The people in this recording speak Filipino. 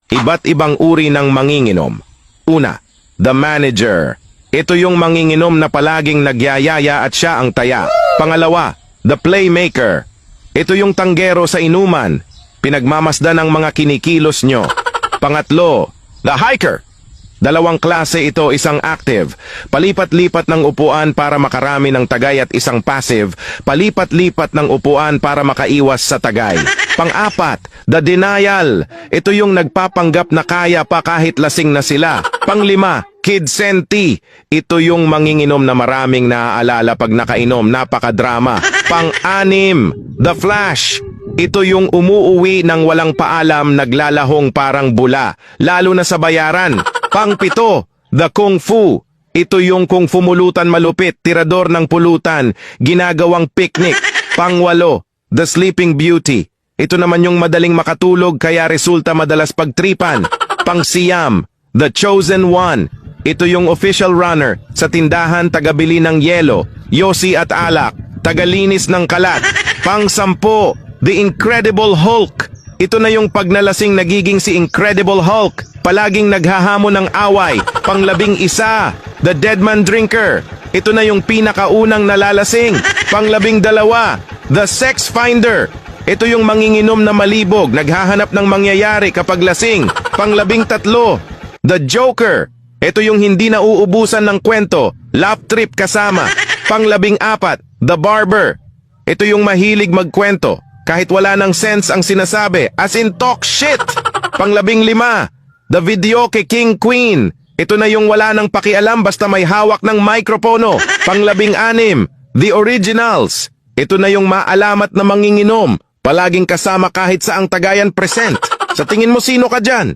Iba't ibang uri ng manginginom. Una, the manager. Ito yung manginginom na palaging nagyayaya at siya ang taya. Pangalawa, the playmaker. Ito yung tanggero sa inuman. Pinagmamasdan ng mga kinikilos nyo. Pangatlo, the hiker. Dalawang klase ito, isang active. Palipat-lipat ng upuan para makarami ng tagay at isang passive. Palipat-lipat ng upuan para makaiwas sa tagay. Pang-apat, the denial. Ito yung nagpapanggap na kaya pa kahit lasing na sila. Pang-lima, kidsenti. Ito yung manginginom na maraming naaalala pag nakainom, napakadrama. Pang-anim, the flash. Ito yung umuuwi ng walang paalam, naglalahong parang bula, lalo na sa bayaran. Pang-pito, the kung fu. Ito yung kung fumulutan malupit, tirador ng pulutan, ginagawang picnic. Pang-walo, the sleeping beauty. Ito naman yung madaling makatulog kaya resulta madalas pagtripan. Pang-siyam, the chosen one. Ito yung official runner sa tindahan, tagabili ng yelo, yosi at alak, tagalinis ng kalat. Pang-sampo, the Incredible Hulk. Ito na yung pag nalasing nagiging si Incredible Hulk. Palaging naghahamon ng away. Pang-11, the Deadman Drinker. Ito na yung pinakaunang nalalasing. Pang-12, the Sex Finder. Ito yung manginginom na malibog, naghahanap ng mangyayari kapag lasing. Pang-13, the Joker. Ito yung hindi nauubusan ng kwento, lap trip kasama. Pang-14, the Barber. Ito yung mahilig magkwento. Kahit wala ng sense ang sinasabi, as in talk shit. Pang-15, the Videoke King Queen. Ito na yung wala nang pakialam basta may hawak ng mikropono. Pang-16, the Originals. Ito na yung maalamat na manginginom, palaging kasama kahit saang tagayan present. Sa tingin mo sino ka dyan?